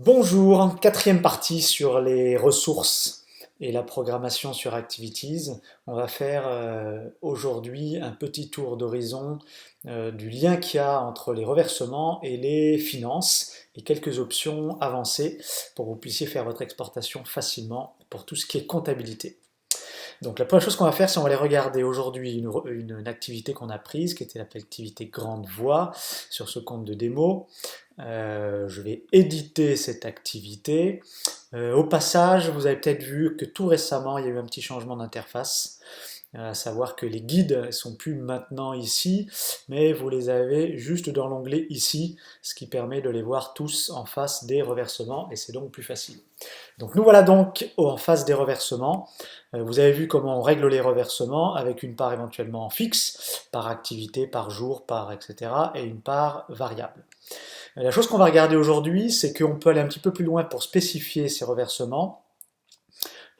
Bonjour, quatrième partie sur les ressources et la programmation sur Activities. On va faire aujourd'hui un petit tour d'horizon du lien qu'il y a entre les reversements et les finances et quelques options avancées pour que vous puissiez faire votre exportation facilement pour tout ce qui est comptabilité. Donc la première chose qu'on va faire, c'est on va aller regarder aujourd'hui une activité qu'on a prise, qui était l'activité Grande Voix sur ce compte de démo. Je vais éditer cette activité. Au passage, vous avez peut-être vu que tout récemment, il y a eu un petit changement d'interface, à savoir que les guides ne sont plus maintenant ici, mais vous les avez juste dans l'onglet ici, ce qui permet de les voir tous en face des reversements, et c'est donc plus facile. Donc nous voilà donc en face des reversements. Vous avez vu comment on règle les reversements avec une part éventuellement fixe, par activité, par jour, par etc. et une part variable. La chose qu'on va regarder aujourd'hui, c'est qu'on peut aller un petit peu plus loin pour spécifier ces reversements.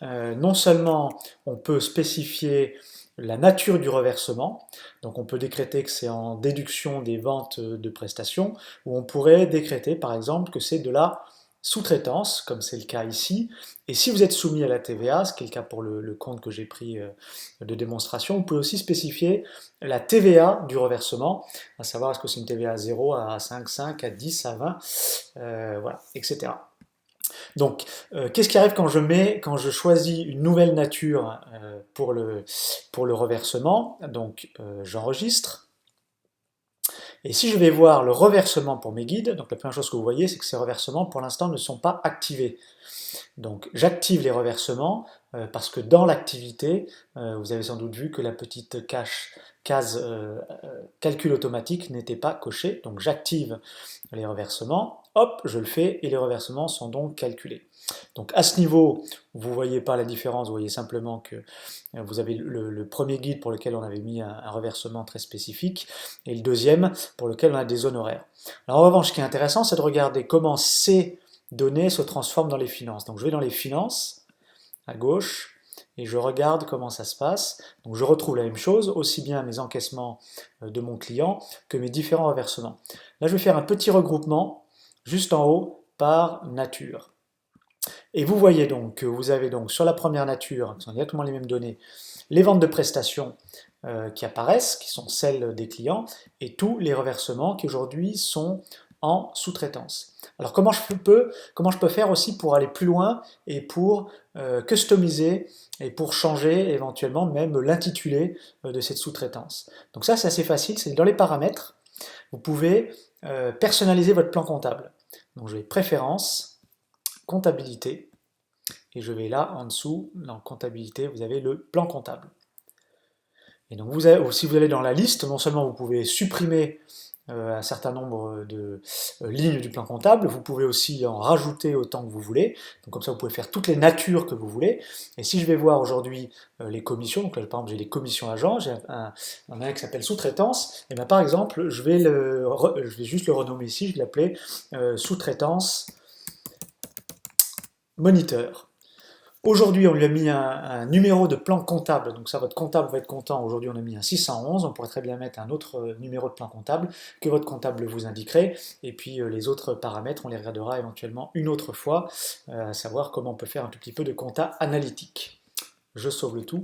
Non seulement on peut spécifier la nature du reversement, donc on peut décréter que c'est en déduction des ventes de prestations, ou on pourrait décréter par exemple que c'est de la sous-traitance, comme c'est le cas ici, et si vous êtes soumis à la TVA, ce qui est le cas pour le compte que j'ai pris de démonstration, vous pouvez aussi spécifier la TVA du reversement, à savoir est-ce que c'est une TVA à 0, à 5, 5, à 10, à 20, voilà, etc. Donc, qu'est-ce qui arrive quand je choisis une nouvelle nature pour le reversement? Donc, j'enregistre. Et si je vais voir le reversement pour mes guides, donc la première chose que vous voyez, c'est que ces reversements, pour l'instant, ne sont pas activés. Donc, j'active les reversements parce que dans l'activité, vous avez sans doute vu que la petite case calcul automatique n'était pas cochée. Donc, j'active les reversements, hop, je le fais et les reversements sont donc calculés. Donc à ce niveau, vous ne voyez pas la différence, vous voyez simplement que vous avez le premier guide pour lequel on avait mis un reversement très spécifique et le deuxième pour lequel on a des honoraires. Alors en revanche, ce qui est intéressant, c'est de regarder comment ces données se transforment dans les finances. Donc je vais dans les finances, à gauche, et je regarde comment ça se passe. Donc je retrouve la même chose, aussi bien mes encaissements de mon client que mes différents reversements. Là, je vais faire un petit regroupement, juste en haut, par nature. Et vous voyez donc que vous avez donc sur la première nature, qui sont exactement les mêmes données, les ventes de prestations qui apparaissent, qui sont celles des clients, et tous les reversements qui aujourd'hui sont en sous-traitance. Alors comment je peux faire aussi pour aller plus loin et pour customiser et pour changer éventuellement même l'intitulé de cette sous-traitance. Donc ça c'est assez facile, c'est dans les paramètres, vous pouvez personnaliser votre plan comptable. Donc je vais préférences, comptabilité, et je vais là en dessous, dans comptabilité, vous avez le plan comptable. Et donc si vous allez dans la liste, non seulement vous pouvez supprimer un certain nombre de lignes du plan comptable, vous pouvez aussi en rajouter autant que vous voulez, donc comme ça vous pouvez faire toutes les natures que vous voulez, et si je vais voir aujourd'hui les commissions, donc là par exemple j'ai les commissions agents, j'ai un qui s'appelle sous-traitance, et bien par exemple je vais juste le renommer ici, je vais l'appeler sous-traitance moniteur. Aujourd'hui, on lui a mis un numéro de plan comptable, donc ça, votre comptable va être content. Aujourd'hui, on a mis un 611, on pourrait très bien mettre un autre numéro de plan comptable que votre comptable vous indiquerait, et puis les autres paramètres, on les regardera éventuellement une autre fois, à savoir comment on peut faire un tout petit peu de compta analytique. Je sauve le tout.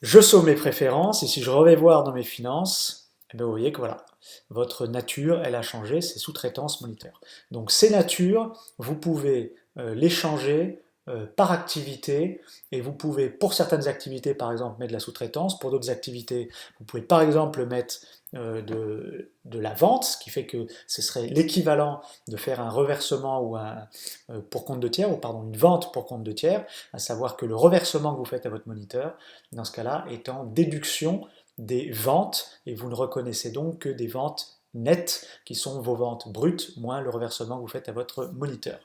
Je sauve mes préférences, et si je vais voir dans mes finances, eh bien vous voyez que voilà, votre nature, elle a changé, c'est sous-traitance moniteur. Donc ces natures, vous pouvez les changer par activité, et vous pouvez, pour certaines activités, par exemple, mettre de la sous-traitance, pour d'autres activités, vous pouvez par exemple mettre de la vente, ce qui fait que ce serait l'équivalent de faire un reversement ou pour compte de tiers, ou pardon, une vente pour compte de tiers, à savoir que le reversement que vous faites à votre moniteur, dans ce cas-là, est en déduction des ventes, et vous ne reconnaissez donc que des ventes nettes, qui sont vos ventes brutes, moins le reversement que vous faites à votre moniteur.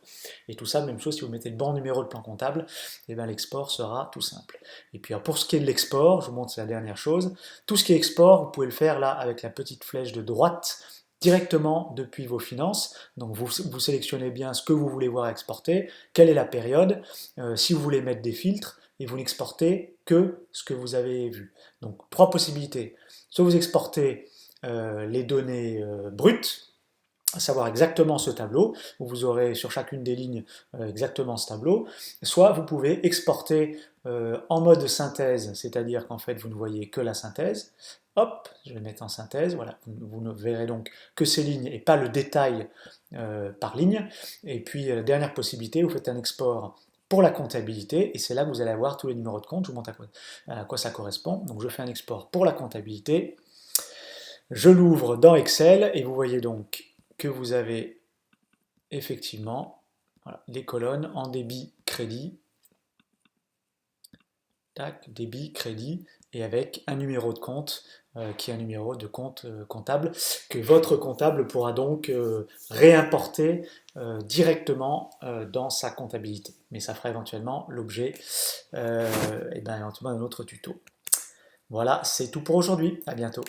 Et tout ça, même chose, si vous mettez le bon numéro de plan comptable, et bien l'export sera tout simple. Et puis pour ce qui est de l'export, je vous montre la dernière chose, tout ce qui est export, vous pouvez le faire là avec la petite flèche de droite, directement depuis vos finances. Donc vous sélectionnez bien ce que vous voulez voir exporter, quelle est la période, si vous voulez mettre des filtres, et vous n'exportez que ce que vous avez vu. Donc trois possibilités. Soit vous exportez les données brutes, savoir exactement ce tableau, où vous aurez sur chacune des lignes exactement ce tableau, soit vous pouvez exporter en mode synthèse, c'est-à-dire qu'en fait vous ne voyez que la synthèse. Hop, je vais mettre en synthèse, voilà, vous ne verrez donc que ces lignes et pas le détail par ligne. Et puis dernière possibilité, vous faites un export pour la comptabilité, et c'est là que vous allez avoir tous les numéros de compte, je vous montre à quoi ça correspond. Donc je fais un export pour la comptabilité, je l'ouvre dans Excel, et vous voyez donc que vous avez effectivement voilà, les colonnes en débit crédit, tac, débit, crédit, et avec un numéro de compte qui est un numéro de compte comptable que votre comptable pourra donc réimporter directement dans sa comptabilité. Mais ça fera éventuellement l'objet éventuellement d'un autre tuto. Voilà, c'est tout pour aujourd'hui. À bientôt.